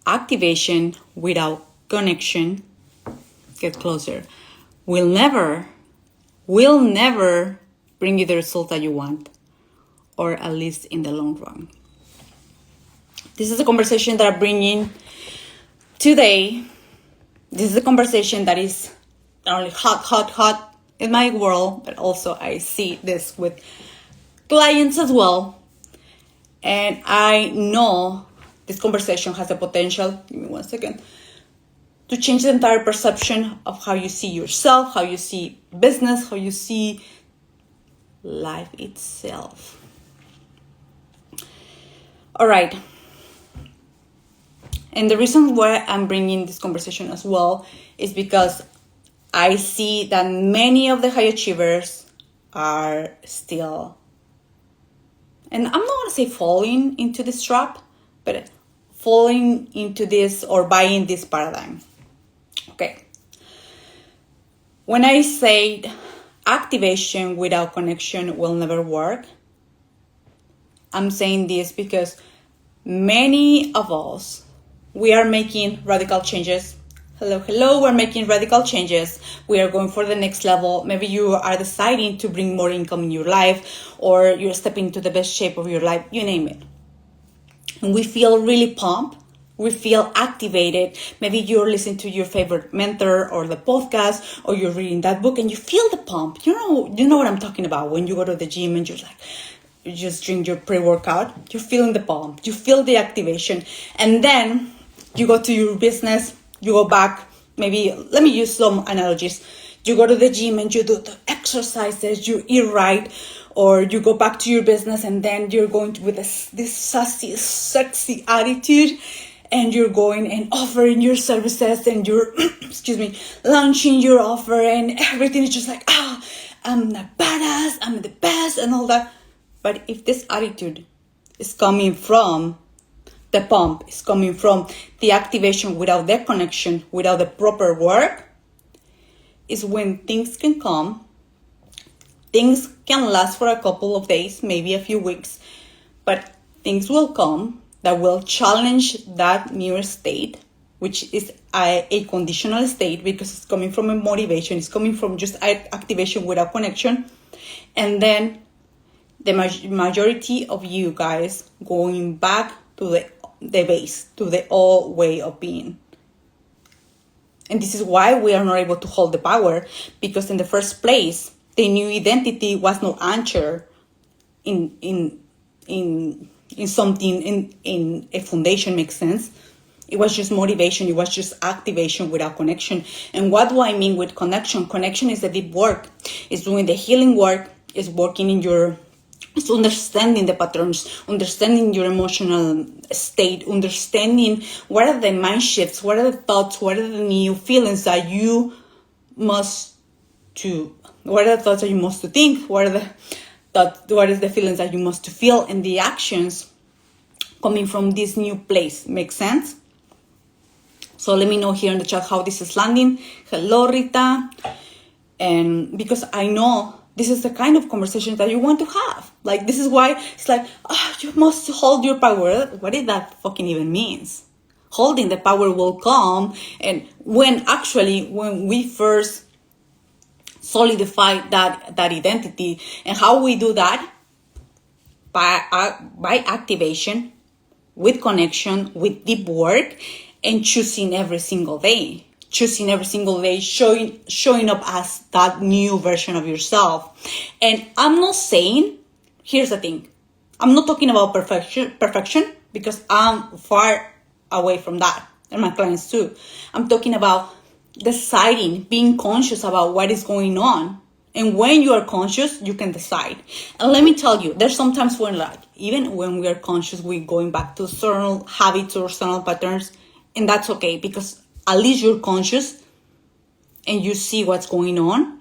activation without connection, get closer, will never bring you the result that you want, or at least in the long run. This is a conversation that I'm bringing today. This is a conversation that is not only hot in my world, but also I see this with clients as well. And I know this conversation has the potential, give me 1 second, to change the entire perception of how you see yourself, how you see business, how you see life itself. All right. And the reason why I'm bringing this conversation as well is because I see that many of the high achievers are still, and I'm not going to say falling into this trap, but falling into this or buying this paradigm. Okay. When I say activation without connection will never work, I'm saying this because many of us, we are making radical changes. Hello, we're making radical changes. We are going for the next level. Maybe you are deciding to bring more income in your life, or you're stepping into the best shape of your life, you name it. And we feel really pumped. We feel activated. Maybe you're listening to your favorite mentor or the podcast, or you're reading that book and you feel the pump. You know what I'm talking about when you go to the gym and you're like, you just drink your pre-workout. You're feeling the pump. You feel the activation. And then you go to your business, you go back, maybe, let me use some analogies. You go to the gym and you do the exercises, you eat right, or you go back to your business and then you're going with this sassy, sexy attitude, and you're going and offering your services and you're, launching your offer, and everything is just like, I'm the badass, I'm the best and all that. But if this attitude is coming from the pump, is coming from the activation without the connection, without the proper work, is when things can come. Things can last for a couple of days, maybe a few weeks, but things will come that will challenge that new state, which is a conditional state, because it's coming from a motivation, it's coming from just activation without connection. And then the majority of you guys going back to the base, to the old way of being. And this is why we are not able to hold the power, because in the first place, the new identity was no anchor in something, in a foundation, makes sense. It was just motivation. It was just activation without connection. And what do I mean with connection? Connection is the deep work. It's doing the healing work. It's working it's understanding the patterns, understanding your emotional state, understanding what are the mind shifts, what are the thoughts, what are the new feelings that you must to, what are the thoughts that you must to think, what is the feelings that you must to feel, and the actions coming from this new place. Makes sense? So let me know here in the chat how this is landing. Hello, Rita. And because I know this is the kind of conversation that you want to have. Like, this is why it's like, you must hold your power. What did that fucking even means? Holding the power will come. And when we first solidify that identity, and how we do that? By activation, with connection, with deep work, and choosing every single day, showing up as that new version of yourself. And I'm not saying, here's the thing, I'm not talking about perfection, because I'm far away from that, and my clients too. I'm talking about deciding, being conscious about what is going on. And when you are conscious, you can decide. And let me tell you, there's sometimes when, like, even when we are conscious, we're going back to certain habits or certain patterns, and that's okay, because at least you're conscious and you see what's going on.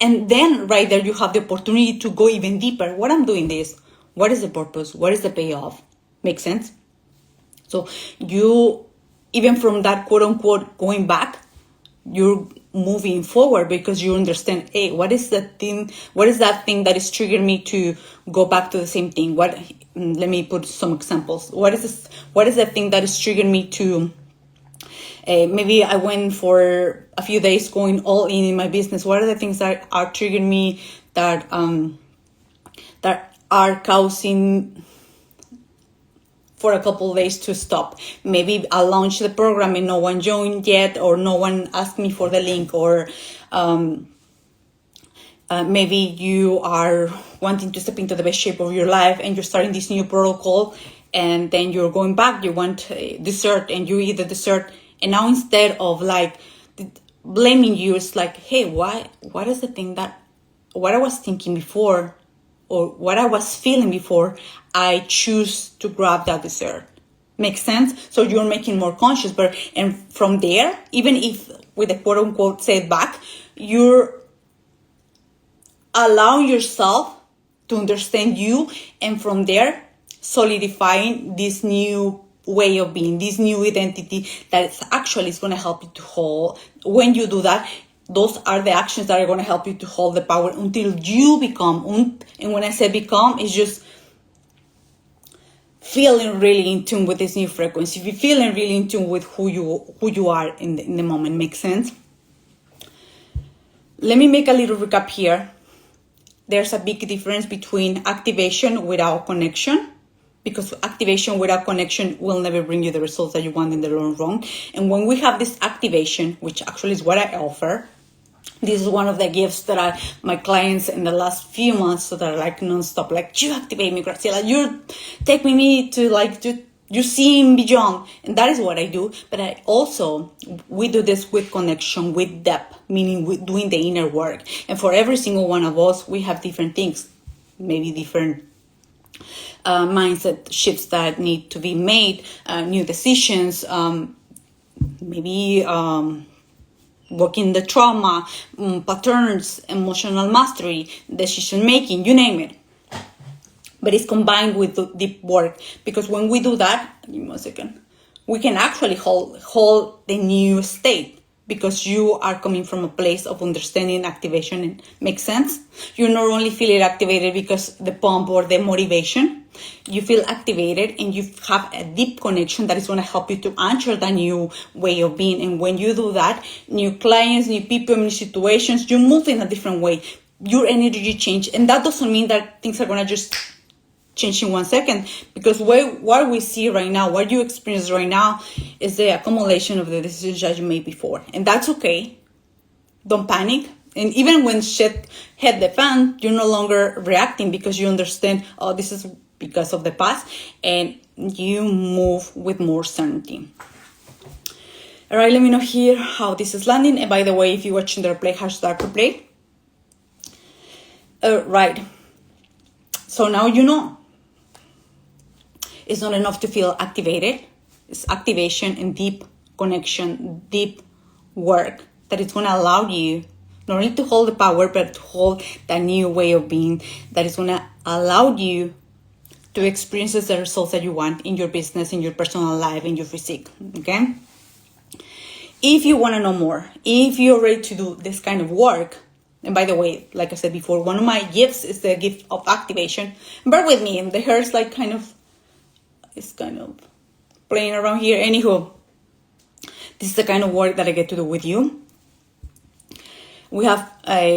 And then right there, you have the opportunity to go even deeper. What I'm doing this, what is the purpose? What is the payoff? Make sense? So you, even from that quote unquote going back, you're moving forward, because you understand, hey, what is that thing that is triggering me to go back to the same thing? Let me put some examples. What is the thing that is triggering me to maybe I went for a few days going all in my business? What are the things that are triggering me, that are causing for a couple of days to stop? Maybe I launched the program and no one joined yet, or no one asked me for the link, or maybe you are wanting to step into the best shape of your life and you're starting this new protocol, and then you're going back, you want dessert and you eat the dessert, and now instead of like blaming you, it's like, hey, what is the thing that what I was thinking before, or what I was feeling before I choose to grab that dessert? Makes sense? So you're making more conscious, and from there, even if with a quote unquote setback, you're allowing yourself to understand you, and from there solidifying this new way of being, this new identity that is going to help you to hold. When you do that, those are the actions that are going to help you to hold the power until you become. And when I say become, it's just feeling really in tune with this new frequency. If you're feeling really in tune with who you are in the moment. Makes sense? Let me make a little recap here. There's a big difference between activation without connection, because activation without connection will never bring you the results that you want in the long run. And when we have this activation, which actually is what I offer, this is one of the gifts that my clients in the last few months that are like nonstop, like, you activate me, Graciela, you take me to like, you see beyond. And that is what I do. But we do this with connection, with depth, meaning with doing the inner work. And for every single one of us, we have different things, maybe different mindset shifts that need to be made, new decisions, maybe working the trauma, patterns, emotional mastery, decision making, you name it. But it's combined with the deep work, because when we do that, give me 1 second, we can actually hold the new state, because you are coming from a place of understanding activation. And makes sense? You not only feel activated because the pump or the motivation, you feel activated and you have a deep connection that is going to help you to anchor the new way of being. And when you do that, new clients, new people, new situations, you move in a different way. Your energy change. And that doesn't mean that things are going to just change in 1 second, because what we see right now, what you experience right now, is the accumulation of the decisions that you made before. And that's okay. Don't panic. And even when shit hit the fan, you're no longer reacting, because you understand, oh, this is because of the past, and you move with more certainty. All right, let me know here how this is landing. And by the way, if you're watching the replay, #replay. Right. So now you know. It's not enough to feel activated. It's activation and deep connection, deep work that is going to allow you not only to hold the power, but to hold that new way of being that is going to allow you to experience the results that you want in your business, in your personal life, in your physique. Okay? If you want to know more, if you're ready to do this kind of work, and by the way, like I said before, one of my gifts is the gift of activation. Bear with me, the hair is like it's kind of playing around here. Anywho, this is the kind of work that I get to do with you. We have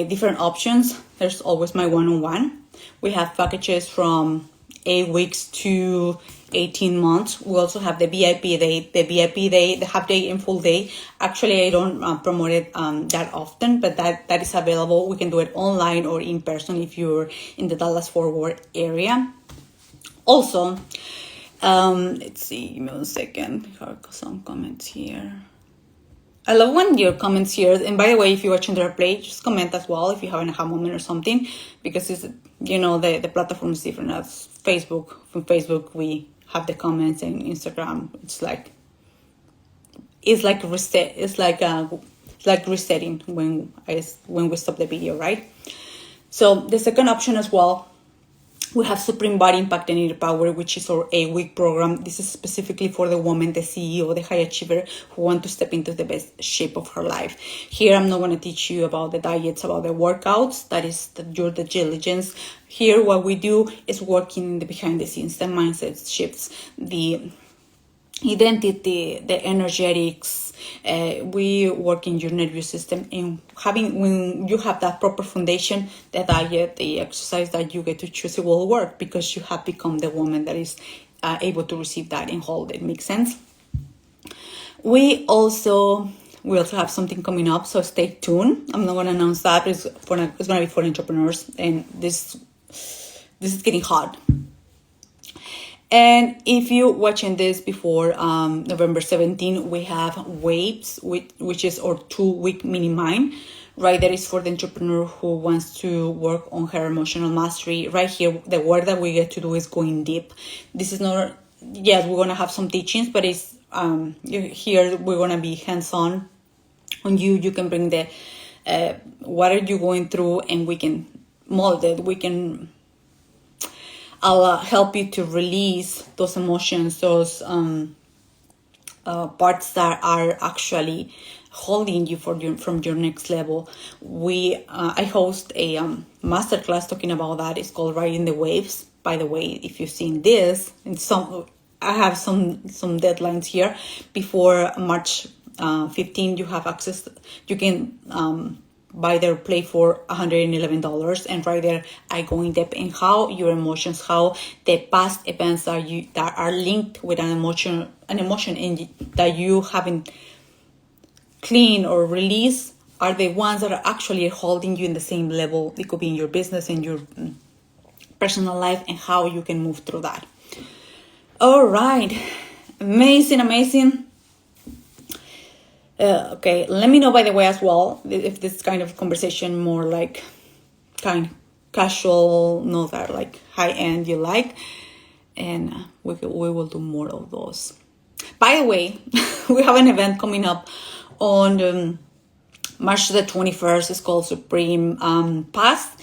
different options. There's always my one-on-one. We have packages from 8 weeks to 18 months. We also have the VIP day, the half day and full day. Actually, I don't promote it that often, but that is available. We can do it online or in person if you're in the Dallas-Fort Worth area. Also, let's see, give me 1 second. I have some comments here. I love when your comments here, and by the way, if you're watching the replay, just comment as well if you have an aha moment or something, because it's, the platform is different as Facebook. From Facebook, we have the comments, and Instagram, it's like reset. It's like resetting when we stop the video, right? So the second option as well We have Supreme Body Impact and Inner Power, which is our 8-week program. This is specifically for the woman, the CEO, the high achiever who want to step into the best shape of her life. Here, I'm not going to teach you about the diets, about the workouts. That is your due diligence. Here, what we do is working the behind the scenes, the mindset shifts, the identity, the energetics. We work in your nervous system, and when you have that proper foundation, the diet, the exercise that you get to choose, it will work because you have become the woman that is able to receive that and hold it. Makes sense? We also have something coming up, so stay tuned. I'm not going to announce that. It's going to be for entrepreneurs, and this is getting hot. And if you're watching this before November 17, we have Waves, which is our 2-week mini mind. Right, that is for the entrepreneur who wants to work on her emotional mastery. Right here, the work that we get to do is going deep. This is not, yes, we're going to have some teachings, but it's here we're going to be hands-on on you. You can bring the, what are you going through, and we can mold it. I'll help you to release those emotions, those parts that are actually holding you from your next level. I host a masterclass talking about that. It's called Riding the Waves. By the way, if you've seen this, I have some deadlines here. Before March 15, you have access. You can buy their play for $111, and right there I go in depth in how your emotions, how the past events that are linked with an emotion that you haven't cleaned or released are the ones that are actually holding you in the same level. It could be in your business and your personal life, and how you can move through that. All right, amazing. Okay, let me know, by the way, as well, if this kind of conversation more like kind casual, not that like high end you like, and we will do more of those. By the way, we have an event coming up on March the 21st. It's called Supreme Path.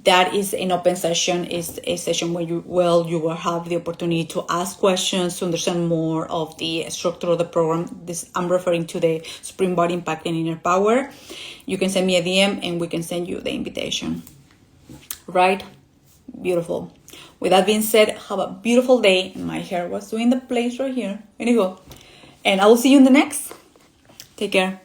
That is an open session. It's a session where you will have the opportunity to ask questions, to understand more of the structure of the program. I'm referring to the Supreme Body Impact and Inner Power. You can send me a DM and we can send you the invitation. Right? Beautiful. With that being said, have a beautiful day. My hair was doing the place right here. Anywho, and I will see you in the next. Take care.